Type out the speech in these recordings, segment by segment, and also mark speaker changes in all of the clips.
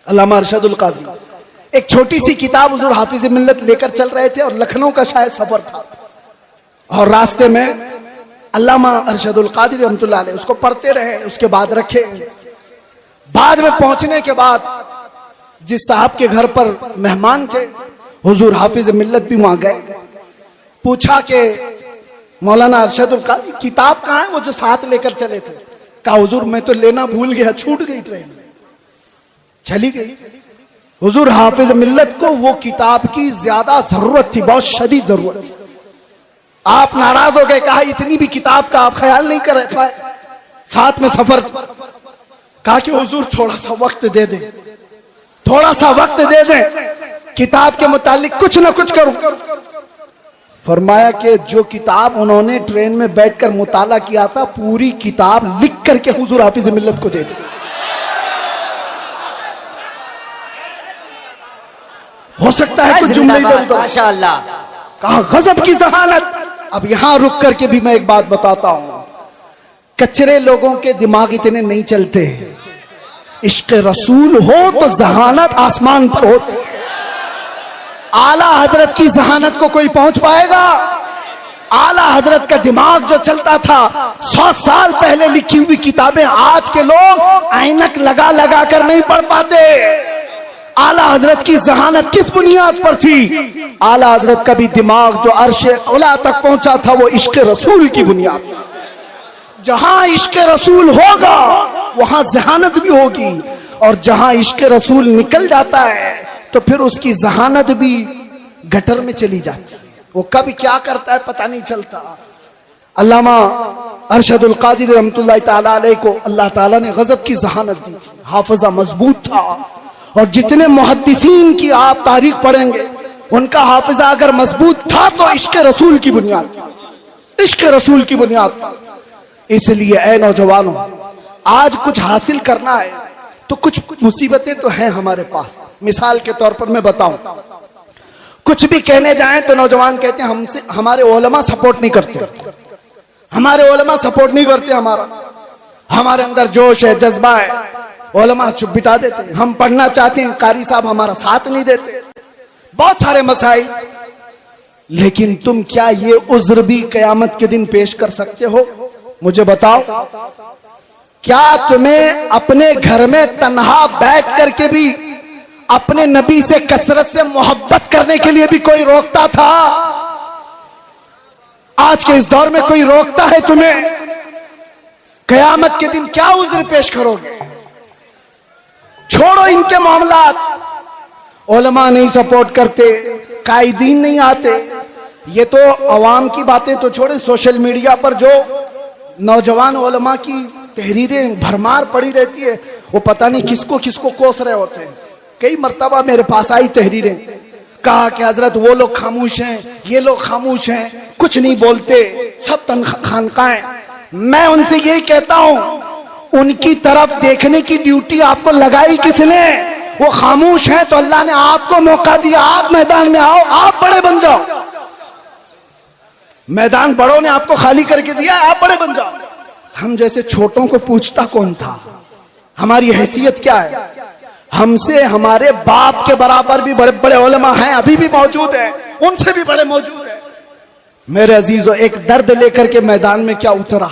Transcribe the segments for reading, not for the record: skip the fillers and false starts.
Speaker 1: علامہ ارشد القادری ایک چھوٹی سی کتاب حضور حافظ ملت لے کر چل رہے تھے اور لکھنؤ کا شاید سفر تھا، اور راستے میں علامہ ارشد القادری رحمۃ اللہ علیہ اس کو پڑھتے رہے، اس کے بعد رکھے۔ بعد میں پہنچنے کے بعد جس صاحب کے گھر پر مہمان تھے حضور حافظ ملت بھی وہاں گئے، پوچھا کہ مولانا ارشد القادری کتاب کہاں ہے وہ جو ساتھ لے کر چلے تھے؟ کہا حضور میں تو لینا بھول گیا، چھوٹ گئی، ٹرین چلی گئی۔ حضور حافظ ملت کو وہ کتاب کی زیادہ ضرورت تھی، بہت شدید ضرورت تھی۔ آپ ناراض ہو گئے، کہا اتنی بھی کتاب کا آپ خیال نہیں کر پائے، ساتھ میں سفر۔ کہا کہ حضور تھوڑا سا وقت دے دیں، تھوڑا سا وقت دے دیں، کتاب کے متعلق کچھ نہ کچھ کروں۔ فرمایا کہ جو کتاب انہوں نے ٹرین میں بیٹھ کر مطالعہ کیا تھا پوری کتاب لکھ کر کے حضور حافظ ملت کو دے دی۔ ہو سکتا ہے کچھ جملے ادھر ادھر،
Speaker 2: ماشاءاللہ۔
Speaker 1: کہا غضب کی ذہانت۔ اب یہاں رک کر کے بھی میں ایک بات بتاتا ہوں، کچرے لوگوں کے دماغ اتنے نہیں چلتے، عشق رسول ہو تو ذہانت آسمان پر ہوتی۔ اعلیٰ حضرت کی ذہانت کو کوئی پہنچ پائے گا؟ اعلیٰ حضرت کا دماغ جو چلتا تھا 100 سال پہلے لکھی ہوئی کتابیں آج کے لوگ عینک لگا لگا کر نہیں پڑھ پاتے۔ اعلیٰ حضرت کی ذہانت کس بنیاد پر تھی؟ اعلیٰ حضرت کا بھی دماغ جو عرش اولا تک پہنچا تھا وہ عشق رسول کی بنیاد پر۔ جہاں عشق رسول ہوگا وہاں ذہانت بھی ہوگی، اور جہاں عشق رسول نکل جاتا ہے تو پھر اس کی ذہانت بھی گٹر میں چلی جاتی ہے، وہ کب کیا کرتا ہے پتہ نہیں چلتا۔ علامہ ارشد القادری رحمۃ اللہ تعالی علیہ کو اللہ تعالیٰ نے غضب کی ذہانت دی تھی، حافظہ مضبوط تھا، اور جتنے محدثین کی آپ تاریخ پڑھیں گے ان کا حافظہ اگر مضبوط تھا تو عشق رسول کی بنیاد، عشق رسول کی بنیاد۔ اس لیے اے نوجوانوں، آج کچھ حاصل کرنا ہے تو کچھ مصیبتیں تو ہیں ہمارے پاس۔ مثال کے طور پر میں بتاؤں، کچھ بھی کہنے جائیں تو نوجوان کہتے ہیں ہمارے علماء سپورٹ نہیں کرتے، ہمارے علماء سپورٹ نہیں کرتے، ہمارے اندر جوش ہے، جذبہ ہے، علماء چپ بٹا دیتے، ہم پڑھنا چاہتے ہیں قاری صاحب ہمارا ساتھ نہیں دیتے، بہت سارے مسائل۔ لیکن تم کیا یہ عذر بھی قیامت کے دن پیش کر سکتے ہو؟ مجھے بتاؤ، کیا تمہیں اپنے گھر میں تنہا بیٹھ کر کے بھی اپنے نبی سے کثرت سے محبت کرنے کے لیے بھی کوئی روکتا تھا؟ آج کے اس دور میں کوئی روکتا ہے تمہیں؟ قیامت کے دن کیا عذر پیش کرو گے؟ چھوڑو ان کے معاملات، علماء نہیں سپورٹ کرتے، قائدین نہیں آتے، یہ تو عوام کی باتیں تو چھوڑیں، سوشل میڈیا پر جو نوجوان علماء کی تحریریں بھرمار پڑی رہتی ہے، وہ پتہ نہیں کس کو کوس رہے ہوتے ہیں۔ کئی مرتبہ میرے پاس آئی تحریریں، کہا کہ حضرت وہ لوگ خاموش ہیں، یہ لوگ خاموش ہیں، کچھ نہیں بولتے، سب خانقاہیں۔ میں ان سے یہی کہتا ہوں، ان کی طرف دیکھنے کی ڈیوٹی آپ کو لگائی کس نے؟ وہ خاموش ہیں تو اللہ نے آپ کو موقع دیا، آپ میدان میں آؤ، آپ بڑے بن جاؤ۔ میدان بڑوں نے آپ کو خالی کر کے دیا، آپ بڑے بن جاؤ۔ ہم جیسے چھوٹوں کو پوچھتا کون تھا؟ ہماری حیثیت کیا ہے؟ ہم سے ہمارے باپ کے برابر بھی بڑے بڑے علماء ہیں، ابھی بھی موجود ہیں، ان سے بھی بڑے موجود ہیں۔ میرے عزیزو، ایک درد لے کر کے میدان میں کیا اترا؟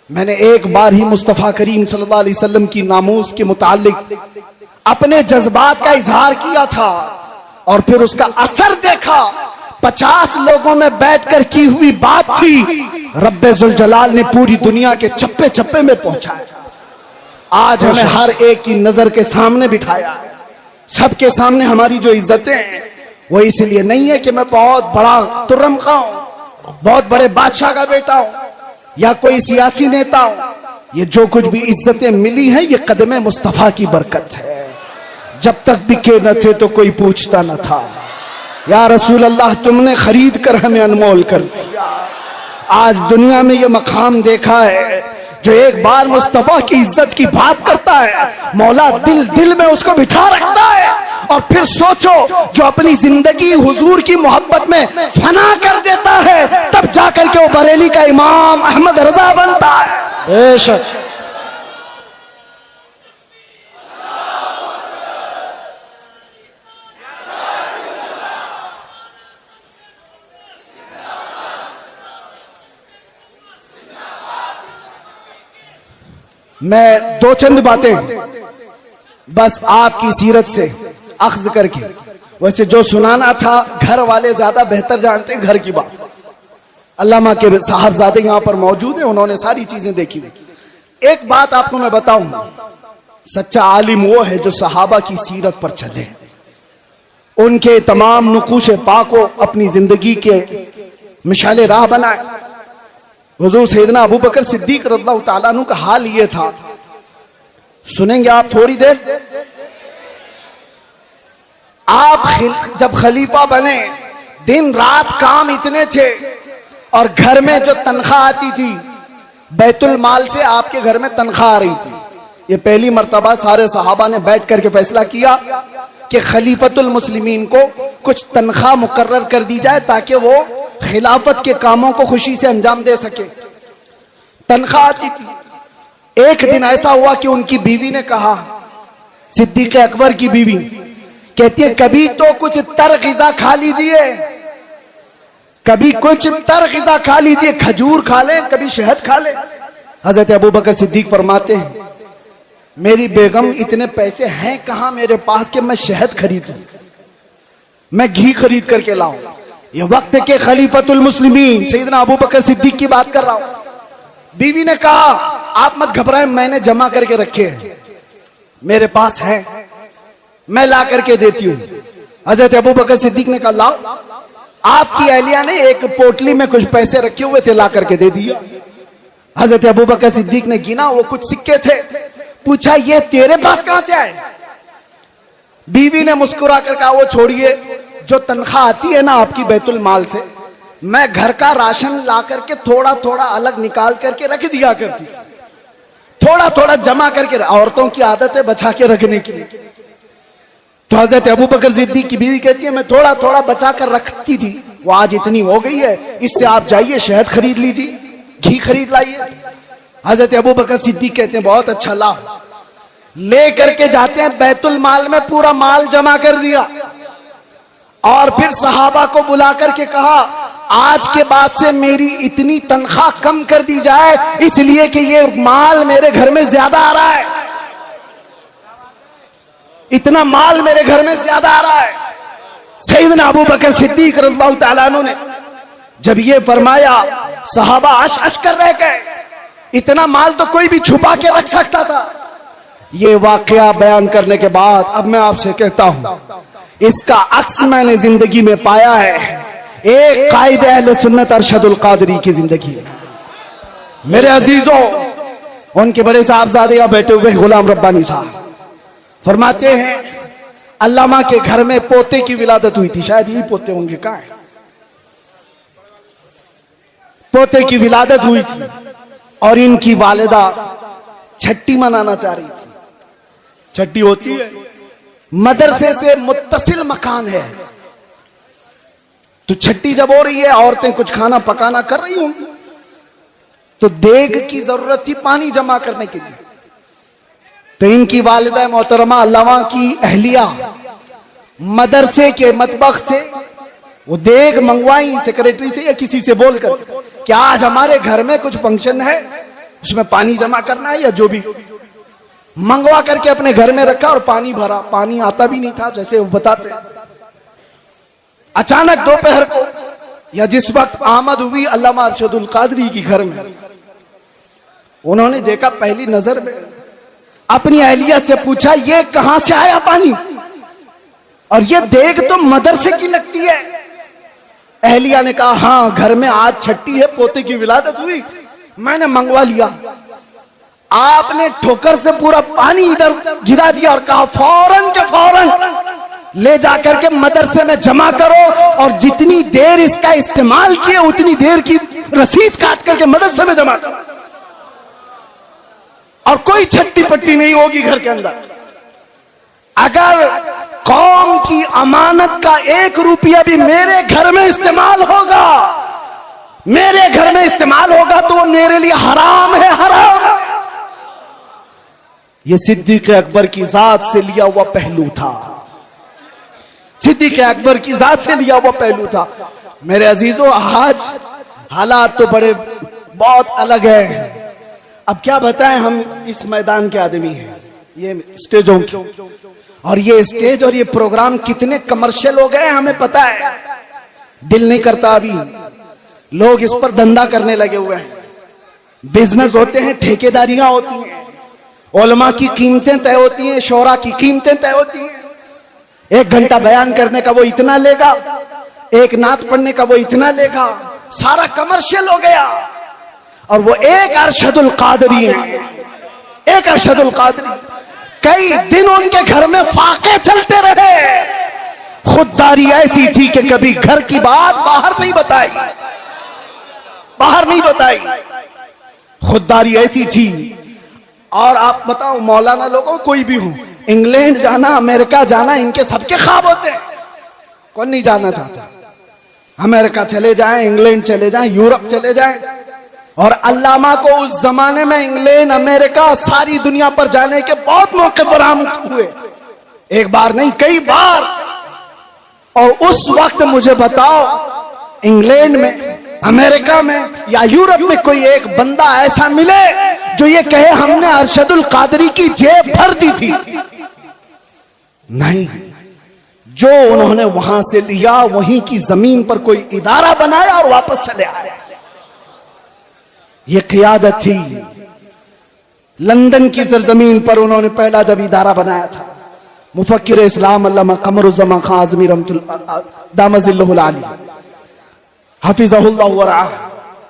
Speaker 1: میں نے ایک بار ہی مصطفیٰ کریم صلی اللہ علیہ وسلم کی ناموس کے متعلق اپنے جذبات کا اظہار کیا تھا، اور پھر اس کا اثر دیکھا۔ 50 لوگوں میں بیٹھ کر کی ہوئی بات تھی، رب ذوالجلال نے پوری دنیا کے چپے چپے میں پہنچایا۔ آج ہمیں ہر ایک کی نظر کے سامنے بٹھایا، سب کے سامنے ہماری جو عزتیں ہیں وہ اس لیے نہیں ہے کہ میں بہت بڑا ترم کا ہوں، بہت بڑے بادشاہ کا بیٹا ہوں، یا کوئی سیاسی نیتا ہوں۔ یہ جو کچھ بھی عزتیں ملی ہیں یہ قدم مصطفیٰ کی برکت ہے۔ جب تک بکے نہ تھے تو کوئی پوچھتا نہ تھا، یا رسول اللہ تم نے خرید کر ہمیں انمول کر دیا۔ آج دنیا میں یہ مقام دیکھا ہے، جو ایک بار مصطفیٰ کی عزت کی بات کرتا ہے مولا دل میں اس کو بٹھا رکھتا ہے، اور پھر سوچو جو اپنی زندگی حضور کی محبت میں فنا کر دیتا ہے تب جا کر کے وہ بریلی کا امام احمد رضا بنتا ہے۔ بے شک میں دو چند باتیں بس آپ کی سیرت سے اخذ کر کے، ویسے جو سنانا تھا گھر والے زیادہ بہتر جانتے ہیں گھر کی بات، علامہ کے صاحبزادے یہاں پر موجود ہیں، انہوں نے ساری چیزیں دیکھی ہوئی۔ ایک بات آپ کو میں بتاؤں، سچا عالم وہ ہے جو صحابہ کی سیرت پر چلے، ان کے تمام نقوش پاک کو اپنی زندگی کے مشعل راہ بنائے۔ حضور سیدنا ابو بکر صدیق رضی اللہ تعالیٰ عنہ کا حال یہ تھا، سنیں گے آپ تھوڑی دیر۔ آپ جب خلیفہ بنے دن رات کام اتنے تھے، اور گھر میں جو تنخواہ آتی تھی بیت المال سے آپ کے گھر میں تنخواہ آ رہی تھی۔ یہ پہلی مرتبہ سارے صحابہ نے بیٹھ کر کے فیصلہ کیا کہ خلیفۃ المسلمین کو کچھ تنخواہ مقرر کر دی جائے تاکہ وہ خلافت کے کاموں کو خوشی سے انجام دے سکے۔ تنخواہ آتی تھی۔ ایک دن ایسا ہوا کہ ان کی بیوی نے کہا، صدیق اکبر کی بیوی کہتی ہے کبھی تو کچھ تر غذا کھا لیجئے، کبھی کچھ تر غذا کھا لیجئے، کھجور کھا لیں، کبھی شہد کھا لیں۔ حضرت ابو بکر صدیق فرماتے ہیں میری بیگم اتنے پیسے ہیں کہاں میرے پاس کہ میں شہد خریدوں، میں گھی خرید کر کے لاؤں۔ یہ وقت کے خلیفۃ المسلمین سیدنا ابو بکر صدیق کی بات کر رہا ہوں۔ بیوی نے کہا آپ مت گھبرائیں، میں نے جمع کر کے رکھے ہیں، میرے پاس ہے، میں لا کر کے دیتی ہوں۔ حضرت ابو بکر صدیق نے کہا لاؤ۔ آپ کی اہلیہ نے ایک پوٹلی میں کچھ پیسے رکھے ہوئے تھے، لا کر کے دے دیا۔ حضرت ابو بکر صدیق نے گنا، وہ کچھ سکے تھے، پوچھا یہ تیرے پاس کہاں سے آئے؟ بیوی نے مسکرا کر کہا وہ چھوڑیے، جو تنخواہ آتی ہے نا آپ کی بیت المال سے، میں گھر کا راشن لا کر کے تھوڑا تھوڑا الگ نکال کر کے رکھ دیا کرتی، تھوڑا تھوڑا جمع کر کے، عورتوں کی عادت ہے بچا کے رکھنے کی۔ تو حضرت ابو بکر صدیق کی بیوی کہتی ہے میں تھوڑا تھوڑا بچا کر رکھتی تھی، وہ آج اتنی ہو گئی ہے، اس سے آپ جائیے شہد خرید لیجیے، گھی خرید لائیے۔ حضرت ابو بکر صدیق کہتے ہیں بہت اچھا، لاؤ۔ لے کر کے جاتے ہیں، بیت المال میں پورا مال جمع کر دیا، اور پھر صحابہ کو بلا کر کے کہا آج کے بعد سے میری اتنی تنخواہ کم کر دی جائے، اس لیے کہ یہ مال میرے گھر میں زیادہ آ رہا ہے، اتنا مال میرے گھر میں زیادہ آ رہا ہے۔ سیدنا ابو بکر صدیق رضی اللہ تعالیٰ عنہ نے جب یہ فرمایا صحابہ عش عش کر رہ گئے، اتنا مال تو کوئی بھی چھپا کے رکھ سکتا تھا۔ یہ واقعہ بیان کرنے کے بعد اب میں آپ سے کہتا ہوں اس کا عکس میں نے زندگی میں پایا ہے، ایک قائد اہل سنت ارشد القادری کی زندگی۔ میرے عزیزوں، ان کے بڑے صاحبزادے یہاں بیٹھے ہوئے غلام ربانی صاحب فرماتے ہیں علامہ کے گھر میں پوتے کی ولادت ہوئی تھی، شاید یہی پوتے ہوں گے، کہاں ہیں؟ پوتے کی ولادت ہوئی تھی اور ان کی والدہ چھٹی منانا چاہ رہی تھی۔ چھٹی ہوتی ہے، مدرسے سے متصل مکان ہے، تو چھٹی جب ہو رہی ہے عورتیں کچھ کھانا پکانا کر رہی ہوں، تو دیگ کی ضرورت تھی پانی جمع کرنے کے لیے، تو ان کی والدہ محترمہ علامہ کی اہلیہ مدرسے کے مطبخ سے وہ دیگ منگوائی سیکریٹری سے یا کسی سے بول کر کہ آج ہمارے گھر میں کچھ فنکشن ہے، اس میں پانی جمع کرنا ہے، یا جو بھی منگوا کر کے اپنے گھر میں رکھا اور پانی بھرا۔ پانی آتا بھی نہیں تھا جیسے وہ بتاتے۔ اچانک دوپہر کو یا جس وقت آمد ہوئی علامہ ارشد القادری کی گھر میں، انہوں نے دیکھا پہلی نظر میں، اپنی اہلیہ سے پوچھا یہ کہاں سے آیا پانی، اور یہ دیگ تو مدرسے کی لگتی ہے۔ اہلیہ نے کہا ہاں گھر میں آج چھٹی ہے، پوتے کی ولادت ہوئی، میں نے منگوا لیا۔ آپ نے ٹھوکر سے پورا پانی ادھر گرا دیا اور کہا فوراً کے فوراً لے جا کر کے مدرسے میں جمع کرو، اور جتنی دیر اس کا استعمال کیے اتنی دیر کی رسید کاٹ کر کے مدرسے میں جمع کرو، اور کوئی چھٹی پٹی نہیں ہوگی گھر کے اندر۔ اگر قوم کی امانت کا 1 روپیہ بھی میرے گھر میں استعمال ہوگا، میرے گھر میں استعمال ہوگا تو وہ میرے لیے حرام ہے، حرام۔ یہ صدیق اکبر کی ذات سے لیا ہوا پہلو تھا، صدیق اکبر کی ذات سے لیا ہوا پہلو تھا۔ میرے عزیزوں، آج حالات تو بہت الگ ہے۔ اب کیا بتائیں ہم اس میدان کے آدمی ہیں, یہ اسٹیجوں کی, اور یہ اسٹیج اور یہ پروگرام کتنے کمرشل ہو گئے ہمیں پتا ہے. دل نہیں کرتا, ابھی لوگ اس پر دھندا کرنے لگے ہوئے ہیں. بزنس ہوتے ہیں, ٹھیکیداریاں ہوتی ہیں, علماء کی قیمتیں طے ہوتی ہیں, شورا کی قیمتیں طے ہوتی ہیں. 1 گھنٹہ بیان کرنے کا وہ اتنا لے گا, 1 نعت پڑھنے کا وہ اتنا لے گا, سارا کمرشل ہو گیا. اور وہ ایک ارشد القادری ہے, ایک ارشد القادری, کئی دن ان کے گھر میں فاقے چلتے رہے. خودداری ایسی تھی کہ کبھی گھر کی بات باہر نہیں بتائی, باہر نہیں بتائی. خودداری ایسی تھی. اور آپ بتاؤ مولانا لوگوں کوئی بھی ہو, انگلینڈ جانا, امریکہ جانا, ان کے سب کے خواب ہوتے ہیں. کون نہیں جانا چاہتا؟ امریکہ چلے جائیں, انگلینڈ چلے جائیں, یورپ چلے جائیں. اور علامہ کو اس زمانے میں انگلینڈ, امریکہ, ساری دنیا پر جانے کے بہت موقع فراہم ہوئے, 1 بار نہیں کئی بار. اور اس وقت مجھے بتاؤ انگلینڈ میں, امریکہ میں یا یورپ میں کوئی ایک بندہ ایسا ملے جو یہ کہے ہم نے ارشد القادری کی جیب بھر دی تھی؟ نہیں. جو انہوں نے وہاں سے لیا وہیں کی زمین پر کوئی ادارہ بنایا اور واپس چلے آئے. یہ قیادت تھی. لندن کی سرزمین پر انہوں نے پہلا جب ادارہ بنایا تھا, مفکر اسلام علامہ قمر الزمان خان اعظمی رحمۃ اللہ دام ظلہ العالی حفظہ اللہ ورعاہ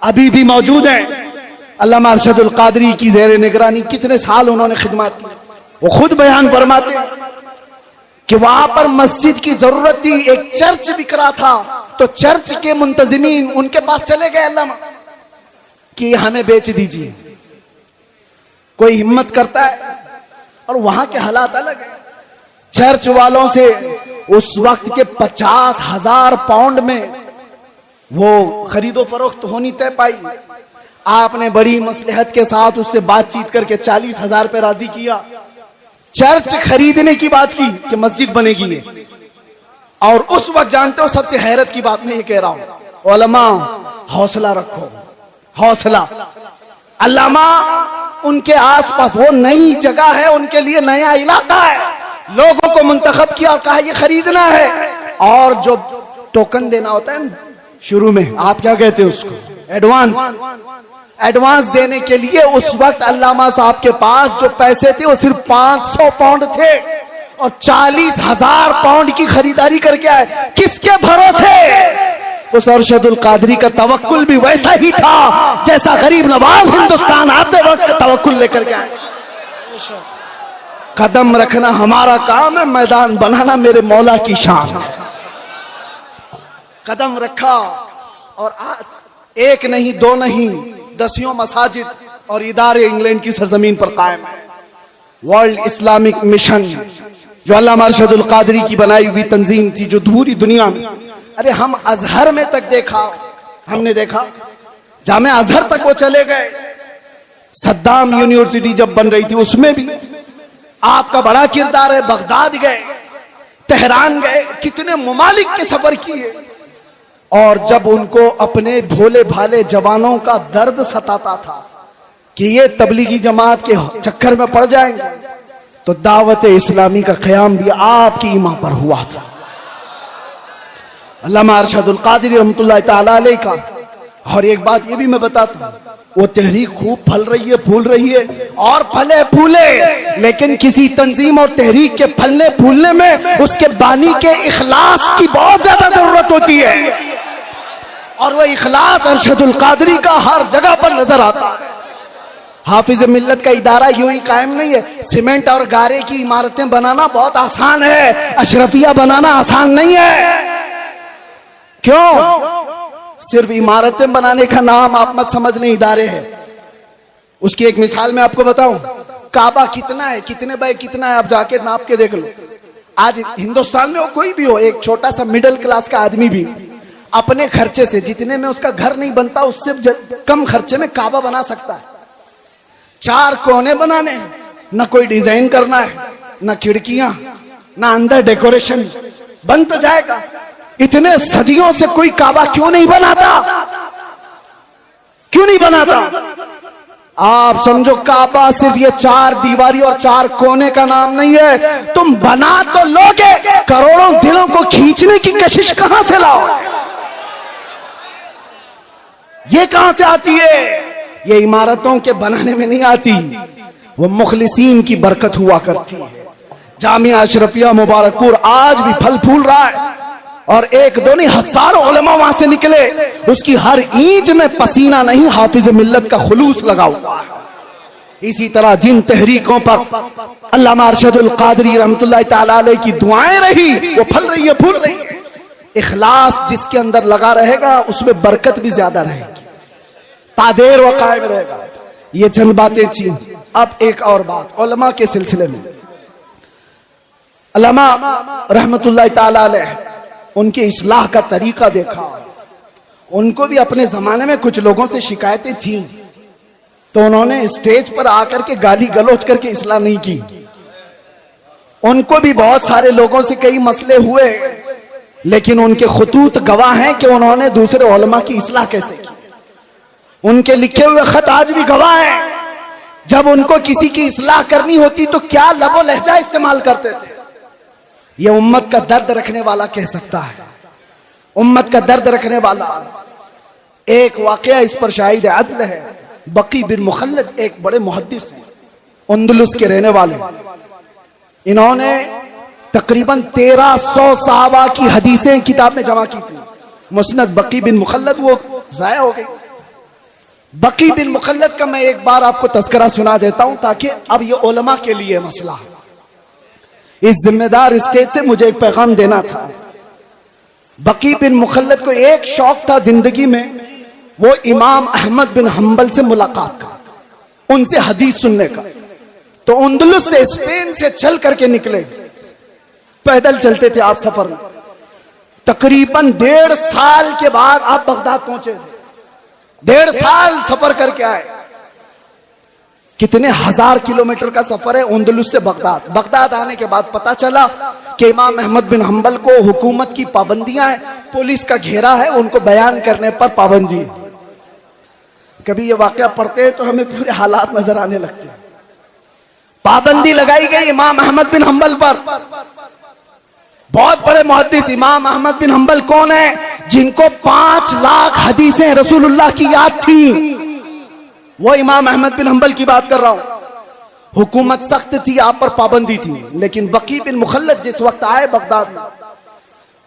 Speaker 1: ابھی بھی موجود ہیں. علامہ ارشد القادری کی زیر نگرانی کتنے سال انہوں نے خدمات کی. وہ خود بیان فرماتے ہیں کہ وہاں پر مسجد کی ضرورت تھی, ایک چرچ بک رہا تھا, تو چرچ کے منتظمین ان کے پاس چلے گئے علامہ کہ ہمیں بیچ دیجیے. کوئی ہمت کرتا ہے, اور وہاں کے حالات الگ ہیں. چرچ والوں سے اس وقت کے 50,000 پاؤنڈ میں وہ خرید و فروخت ہونی طے پائی. آپ نے بڑی مصلحت کے ساتھ اس سے بات چیت کر کے 40,000 پہ راضی کیا. چرچ خریدنے کی بات کی کہ مسجد بنے گی. اور اس وقت جانتے ہو سب سے حیرت کی بات میں یہ کہہ رہا ہوں, علماء حوصلہ رکھو, حوصلہ. علامہ ان کے آس پاس, وہ نئی جگہ ہے, ان کے لیے نیا علاقہ ہے, لوگوں کو منتخب کیا اور کہا یہ خریدنا ہے. اور جو ٹوکن دینا ہوتا ہے شروع میں, آپ کیا کہتے ہیں اس کو, ایڈوانس. ایڈوانس دینے کے لیے اس وقت علامہ صاحب کے پاس جو پیسے تھے وہ صرف 500 پاؤنڈ تھے, اور 40,000 پاؤنڈ کی خریداری کر کے آئے. کس کے بھروسے؟ اس ارشد القادری کا توکل بھی ویسا ہی تھا جیسا غریب نواز ہندوستان آتے وقت توکل لے کر کے آئے. قدم رکھنا ہمارا کام ہے, میدان بنانا میرے مولا کی شان. قدم رکھا, اور آج 1 نہیں 2 نہیں 10 مساجد اور ادارے انگلینڈ کی سرزمین پر قائم ہیں. ورلڈ اسلامک مشن جو علامہ ارشد القادری کی بنائی ہوئی تنظیم تھی, جو پوری دنیا میں, ارے ہم ازہر میں تک دیکھا, ہم نے دیکھا جامعہ ازہر تک وہ چلے گئے. صدام یونیورسٹی جب بن رہی تھی اس میں بھی آپ کا بڑا کردار ہے. بغداد گئے, تہران گئے, کتنے ممالک کے سفر کیے. اور جب ان کو اپنے بھولے بھالے جوانوں کا درد ستاتا تھا کہ یہ تبلیغی جماعت کے چکر میں پڑ جائیں گے, تو دعوت اسلامی کا قیام بھی آپ کی ایمان پر ہوا تھا. علامہ ارشد القادری رحمۃ اللہ تعالی علیہ کا. اور ایک بات یہ بھی میں بتاتا ہوں, وہ تحریک خوب پھل رہی ہے, پھول رہی ہے, اور پھلے پھولے, لیکن کسی تنظیم اور تحریک کے پھلنے پھولنے میں اس کے بانی کے اخلاص کی بہت زیادہ ضرورت ہوتی ہے. اور وہ اخلاص ارشد القادری کا ہر جگہ پر نظر آتا ہے. حافظ ملت کا ادارہ یوں ہی قائم نہیں ہے. سیمنٹ اور گارے کی عمارتیں بنانا بہت آسان ہے, اشرفیہ بنانا آسان نہیں ہے. کیوں؟ صرف عمارتیں بنانے کا نام آپ مت سمجھ لیں ادارے ہیں. اس کی ایک مثال میں آپ کو بتاؤں, کعبہ کتنا ہے, کتنے بائی کتنا ہے, آپ جا کے ناپ کے دیکھ لو. آج ہندوستان میں کوئی بھی ہو, ایک چھوٹا سا مڈل کلاس کا آدمی بھی اپنے خرچے سے, جتنے میں اس کا گھر نہیں بنتا اس سے کم خرچے میں کعبہ بنا سکتا ہے. 4 کونے بنانے, نہ کوئی ڈیزائن کرنا ہے, نہ کھڑکیاں, نہ اندر ڈیکوریشن, بن تو جائے گا. اتنے صدیوں سے کوئی کعبہ کیوں نہیں بناتا, کیوں نہیں بناتا؟ آپ سمجھو کعبہ صرف یہ 4 دیواری اور 4 کونے کا نام نہیں ہے، تم بنا تو لوگے، کروڑوں دلوں کو کھینچنے کی کشش کہاں سے لاؤ؟ یہ کہاں سے آتی ہے؟ یہ عمارتوں کے بنانے میں نہیں آتی، وہ مخلصین کی برکت ہوا کرتی ہے۔ جامعہ اشرفیہ مبارک پور آج بھی پھل پھول رہا ہے، اور ایک دو نہیں ہزاروں علماء وہاں سے نکلے، اس کی ہر اینٹ میں پسینہ نہیں، حافظ ملت کا خلوص لگا ہوا ہے۔ اسی طرح جن تحریکوں پر علامہ ارشد القادری رحمۃ اللہ تعالی علیہ کی دعائیں رہی، وہ پھل رہی ہے، پھول رہی ہے۔ اخلاص جس کے اندر لگا رہے گا اس میں برکت بھی زیادہ رہے گی، تادیر و قائم رہے گا۔ یہ چند باتیں تھیں۔ اب ایک اور بات علماء کے سلسلے میں، علماء رحمۃ اللہ تعالی علیہ ان کے اصلاح کا طریقہ دیکھا، ان کو بھی اپنے زمانے میں کچھ لوگوں سے شکایتیں تھیں، تو انہوں نے اسٹیج پر آ کر کے گالی گلوچ کر کے اصلاح نہیں کی۔ ان کو بھی بہت سارے لوگوں سے کئی مسئلے ہوئے، لیکن ان کے خطوط گواہ ہیں کہ انہوں نے دوسرے علماء کی اصلاح کیسے کی۔ ان کے لکھے ہوئے خط آج بھی گواہ ہیں، جب ان کو کسی کی اصلاح کرنی ہوتی تو کیا لب و لہجہ استعمال کرتے تھے۔ یہ امت کا درد رکھنے والا کہہ سکتا ہے، امت کا درد رکھنے والا۔ ایک واقعہ اس پر شاہد عدل ہے، بقی بن مخلد ایک بڑے محدث ہیں، اندلس کے رہنے والے۔ انہوں نے تقریباً 1300 صحابہ کی حدیثیں کتاب میں جمع کی تھی۔ مسند بقی بن مخلد وہ ضائع ہو گئی۔ بقی بن مخلد کا میں ایک بار آپ کو تذکرہ سنا دیتا ہوں تاکہ اب یہ علماء کے لیے مسئلہ ہے۔ اس ذمہ دار اسٹیج سے مجھے ایک پیغام دینا تھا۔ بقی بن مخلد کو ایک شوق تھا زندگی میں، وہ امام احمد بن حنبل سے ملاقات کا، ان سے حدیث سننے کا۔ تو اندلس سے، اسپین سے چل کر کے نکلے، پیدل چلتے تھے آپ سفر میں۔ تقریباً 1.5 سال کے بعد آپ بغداد پہنچے تھے، 1.5 سال سفر کر کے آئے۔ کتنے ہزار کلومیٹر کا سفر ہے اندلس سے بغداد۔ بغداد آنے کے بعد پتا چلا کہ امام احمد بن حنبل کو حکومت کی پابندیاں ہیں، پولیس کا گھیرا ہے، ان کو بیان کرنے پر پابندی ہے۔ کبھی یہ واقعہ پڑھتے ہیں تو ہمیں پورے حالات نظر آنے لگتے ہیں۔ پابندی لگائی گئی امام احمد بن حنبل پر۔ بہت بڑے محدث امام احمد بن حنبل کون ہیں؟ جن کو 5 لاکھ حدیثیں رسول اللہ کی یاد تھیں، وہ امام احمد بن حنبل کی بات کر رہا ہوں۔ حکومت سخت تھی، آپ پر پابندی تھی، لیکن بقی بن مخلد جس وقت آئے بغداد میں،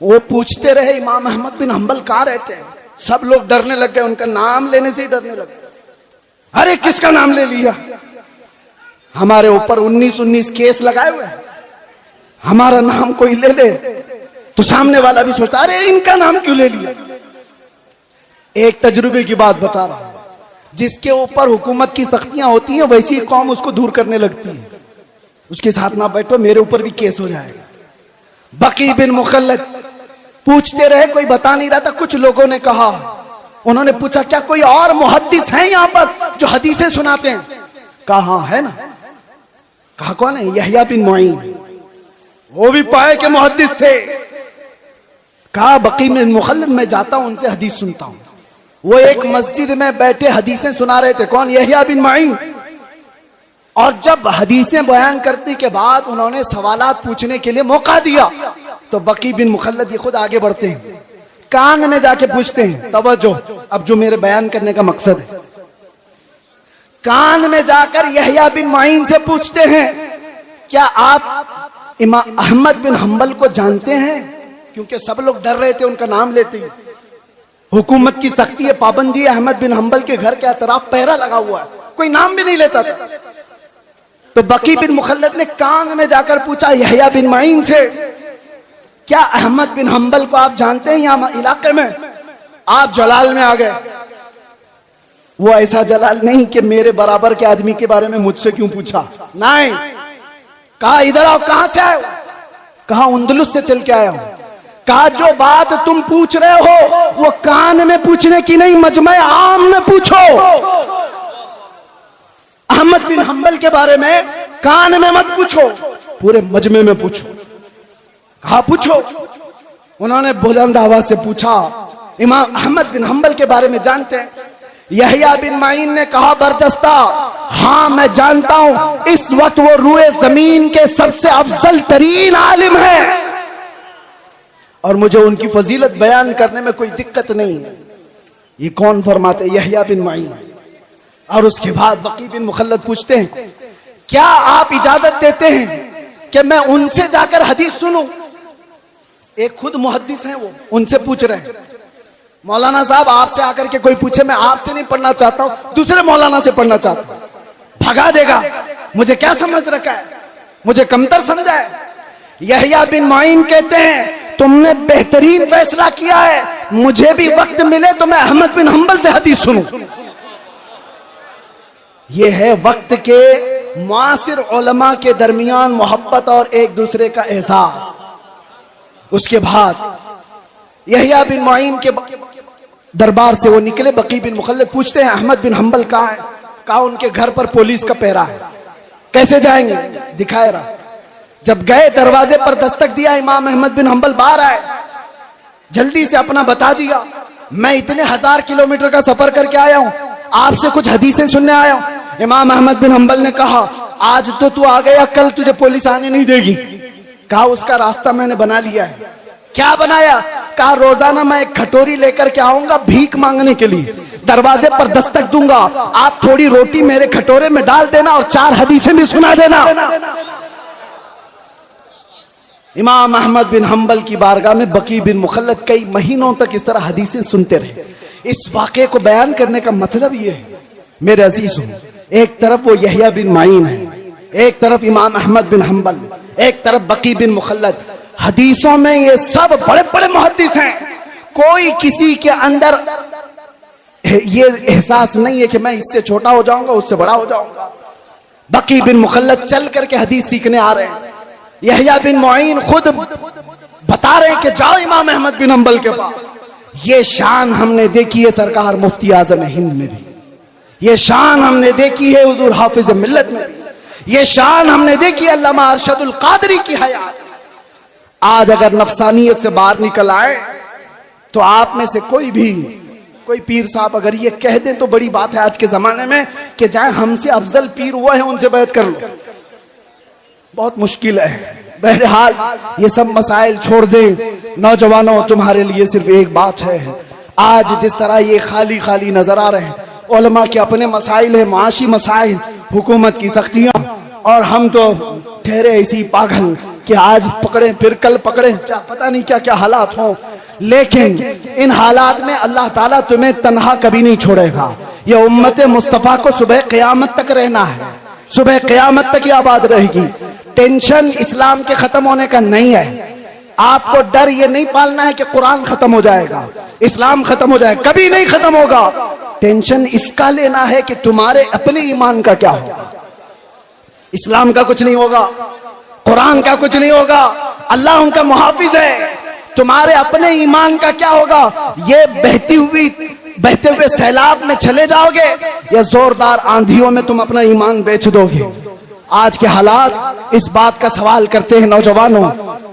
Speaker 1: وہ پوچھتے رہے امام احمد بن حنبل کہاں رہتے ہیں۔ سب لوگ ڈرنے لگ گئے، ان کا نام لینے سے ہی ڈرنے لگے۔ ارے کس کا نام لے لیا؟ ہمارے اوپر 19 کیس لگائے ہوئے ہیں، ہمارا نام کوئی لے لے تو سامنے والا بھی سوچتا ارے ان کا نام کیوں لے لیا۔ ایک تجربے کی بات بتا رہا ہوں، جس کے اوپر حکومت کی سختیاں ہوتی ہیں ویسی قوم اس کو دور کرنے لگتی ہے۔ اس کے ساتھ نہ بیٹھو، میرے اوپر بھی کیس ہو جائے گا۔ بقی بن مخلد پوچھتے رہے، کوئی بتا نہیں رہا تھا۔ کچھ لوگوں نے کہا، انہوں نے پوچھا کیا کوئی اور محدث ہیں یہاں پر جو حدیثیں سناتے ہیں؟ کہا ہاں ہے نا۔ کہا کون ہے؟ یحییٰ بن معین، وہ بھی پائے کہ محدث تھے۔ کہا بقی بن مخلد میں جاتا ہوں، ان سے حدیث سنتا ہوں۔ وہ ایک مسجد میں بیٹھے حدیثیں سنا رہے تھے۔ کون؟ یحییٰ بن معین۔ اور جب حدیثیں بیان کرنے کے بعد انہوں نے سوالات پوچھنے کے لیے موقع دیا تو بقی بن مخلد یہ خود آگے بڑھتے ہیں، کان میں جا کے پوچھتے ہیں، توجہ اب جو میرے بیان کرنے کا مقصد ہے، کان میں جا کر یحییٰ بن معین سے پوچھتے ہیں کیا آپ امام احمد بن حنبل کو جانتے ہیں؟ کیونکہ سب لوگ ڈر رہے تھے ان کا نام لیتے ہی۔ حکومت کی سختی ہے، پابندی ہے، احمد بن حنبل کے گھر کے اطراف پہرا لگا ہوا ہے، کوئی نام بھی نہیں لیتا تھا۔ تو بقی بن مخلد نے کان میں جا کر پوچھا یحییٰ بن معین سے، کیا احمد بن حنبل کو آپ جانتے ہیں یہاں علاقے میں؟ آپ جلال میں آ گئے۔ وہ ایسا جلال نہیں کہ میرے برابر کے آدمی کے بارے میں مجھ سے کیوں پوچھا، نہیں۔ کہا ادھر آؤ، کہاں سے آئے ہو؟ کہا اندلس سے چل کے آیا ہوں۔ کہا جو بات تم پوچھ رہے ہو وہ کان میں پوچھنے کی نہیں، مجمع عام میں پوچھو۔ احمد بن حنبل کے بارے میں کان میں مت پوچھو، پورے مجمع میں پوچھو۔ کہا پوچھو۔ انہوں نے بلند آواز سے پوچھا، امام احمد بن حنبل کے بارے میں جانتے ہیں؟ یحییٰ بن معین نے کہا برجستہ، ہاں میں جانتا ہوں اس وقت وہ روئے زمین کے سب سے افضل ترین عالم ہے، اور مجھے ان کی فضیلت بیان کرنے میں کوئی دقت نہیں ہے۔ یہ کون فرماتے؟ یحییٰ بن معین۔ اور اس کے بعد بقی بن مخلد پوچھتے ہیں کیا آپ اجازت دیتے ہیں کہ میں ان سے جا کر حدیث سنوں؟ ایک خود محدث ہیں، وہ ان سے پوچھ رہے ہیں مولانا صاحب آپ سے آ کر کے کوئی پوچھے میں آپ سے نہیں پڑھنا چاہتا ہوں، دوسرے مولانا سے پڑھنا چاہتا ہوں، بھگا دے گا، مجھے کیا سمجھ رکھا ہے، مجھے کمتر سمجھا ہے۔ یحییٰ بن معین کہتے ہیں تم نے بہترین فیصلہ کیا ہے، مجھے بھی وقت ملے تو میں احمد بن حنبل سے حدیث سنوں۔ یہ ہے وقت کے معاصر علماء کے درمیان محبت اور ایک دوسرے کا احساس۔ اس کے بعد یحییٰ بن معین کے دربار سے وہ نکلے، بقی بن مخلد پوچھتے ہیں احمد بن حنبل کہاں ہے؟ کہا ان کے گھر پر پولیس کا پہرا ہے۔ کیسے جائیں گے؟ دکھائے راستہ۔ جب گئے دروازے پر دستک دیا، امام احمد بن حنبل باہر آئے، جلدی سے اپنا بتا دیا میں اتنے 1000 کلومیٹر کا سفر کر کے آیا ہوں، آپ سے کچھ حدیثیں سننے آیا ہوں۔ امام احمد بن حنبل نے کہا آج تو آ گیا، کل تجھے پولیس آنے نہیں دے گی۔ کہا اس کا راستہ میں نے بنا لیا ہے۔ کیا بنایا؟ کہا روزانہ میں ایک کھٹوری لے کر کے آؤں گا بھیک مانگنے کے لیے، دروازے پر دستک دوں گا، آپ تھوڑی روٹی میرے کھٹورے میں ڈال دینا اور 4 حدیثیں بھی سنا دینا۔ امام احمد بن حنبل کی بارگاہ میں بقی بن مخلد کئی مہینوں تک اس طرح حدیثیں سنتے رہے۔ اس واقعے کو بیان کرنے کا مطلب یہ ہے میرے عزیزوں، ایک طرف وہ یحییٰ بن معین ہے، ایک طرف امام احمد بن حنبل، ایک طرف بقی بن مخلد۔ حدیثوں میں یہ سب بڑے بڑے محدث ہیں، کوئی کسی کے اندر یہ احساس نہیں ہے کہ میں اس سے چھوٹا ہو جاؤں گا اس سے بڑا ہو جاؤں گا۔ بقی بن مخلد چل کر کے حدیث سیکھنے آ رہے ہیں، یحییٰ بن معین خود بتا رہے ہیں کہ جاؤ امام احمد بن حنبل کے پاس۔ یہ شان ہم نے دیکھی ہے سرکار مفتی اعظم ہند میں بھی، یہ شان ہم نے دیکھی ہے حضور حافظ ملت میں بھی، یہ شان ہم نے دیکھی ہے علامہ ارشد القادری کی حیات۔ آج اگر نفسانیت سے باہر نکل آئے تو آپ میں سے کوئی پیر صاحب اگر یہ کہہ دیں تو بڑی بات ہے آج کے زمانے میں کہ جائیں ہم سے افضل پیر ہوا ہے ان سے بیعت کر لو، بہت مشکل ہے۔ بہرحال یہ سب مسائل چھوڑ دیں نوجوانوں، تمہارے لیے صرف ایک بات ہے، آج جس طرح یہ خالی خالی نظر آ رہے ہیں، علماء کے اپنے مسائل ہیں، معاشی مسائل، حکومت کی سختیاں، اور ہم تو ٹھہرے ایسی پاگل کہ آج پکڑے پھر کل پکڑے، پتہ نہیں کیا کیا حالات ہوں، لیکن ان حالات میں اللہ تعالیٰ تمہیں تنہا کبھی نہیں چھوڑے گا۔ یہ امت مصطفیٰ کو صبح قیامت تک رہنا ہے، صبح قیامت تک یہ آباد رہے گی۔ ٹینشن اسلام کے ختم ہونے کا نہیں ہے، آپ کو ڈر یہ نہیں پالنا ہے کہ قرآن ختم ہو جائے گا، اسلام ختم ہو جائے گا، کبھی نہیں ختم ہوگا۔ ٹینشن اس کا لینا ہے کہ تمہارے اپنے ایمان کا کیا ہوگا۔ اسلام کا کچھ نہیں ہوگا، قرآن کا کچھ نہیں ہوگا، اللہ ان کا محافظ ہے، تمہارے اپنے ایمان کا کیا ہوگا۔ یہ بہتے ہوئے سیلاب میں چلے جاؤ گے یا زوردار آندھیوں میں تم اپنا ایمان بیچ دو گے۔ آج کے حالات اس بات کا سوال کرتے ہیں نوجوانوں،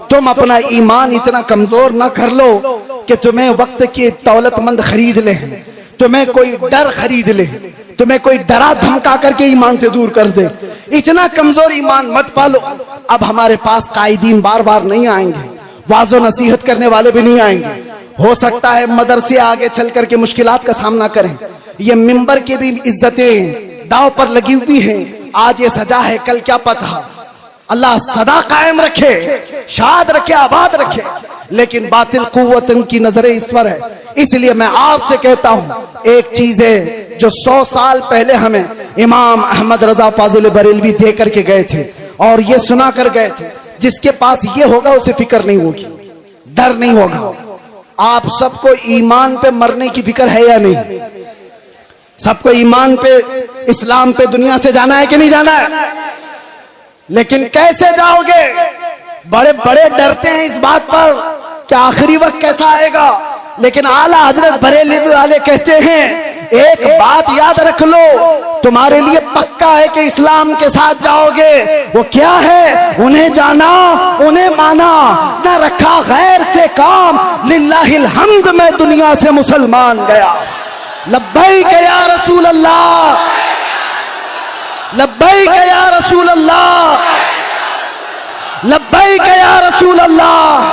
Speaker 1: تم اپنا ایمان اتنا کمزور نہ کر لو کہ تمہیں وقت کی دولت مند خرید لے، تمہیں کوئی ڈر خرید لے، تمہیں کوئی ڈرا دھمکا کر کے ایمان سے دور کر دے۔ اتنا کمزور ایمان مت پالو۔ اب ہمارے پاس قائدین بار بار نہیں آئیں گے، واعظ و نصیحت کرنے والے بھی نہیں آئیں گے، ہو سکتا ہے مدرسے آگے چل کر کے مشکلات کا سامنا کریں، یہ ممبر کی بھی عزتیں داؤ پر لگی ہوئی ہیں، آج یہ سجا ہے کل کیا پتہ، اللہ صدا قائم رکھے، شاد رکھے، آباد رکھے، لیکن باطل قوت ان کی نظریں اس پر ہے۔ اس لیے میں آپ سے کہتا ہوں ایک چیز ہے جو 100 سال پہلے ہمیں امام احمد رضا فاضل بریلوی دے کر کے گئے تھے اور یہ سنا کر گئے تھے، جس کے پاس یہ ہوگا اسے فکر نہیں ہوگی، ڈر نہیں ہوگا۔ آپ سب کو ایمان پہ مرنے کی فکر ہے یا نہیں؟ سب کو ایمان پہ، اسلام پہ دنیا سے جانا ہے کہ نہیں جانا ہے؟ لیکن کیسے جاؤ گے؟ بڑے بڑے ڈرتے ہیں اس بات پر کہ آخری وقت کیسا آئے گا، لیکن اعلیٰ حضرت بریلوی والے کہتے ہیں ایک بات یاد رکھ لو، تمہارے لیے پکا ہے کہ اسلام کے ساتھ جاؤ گے۔ وہ کیا ہے؟ انہیں جانا، انہیں مانا، نہ رکھا غیر سے کام، للہ الحمد میں دنیا سے مسلمان گیا۔ لبیک یا رسول اللہ، لبیک یا رسول اللہ، لبیک یا رسول اللہ۔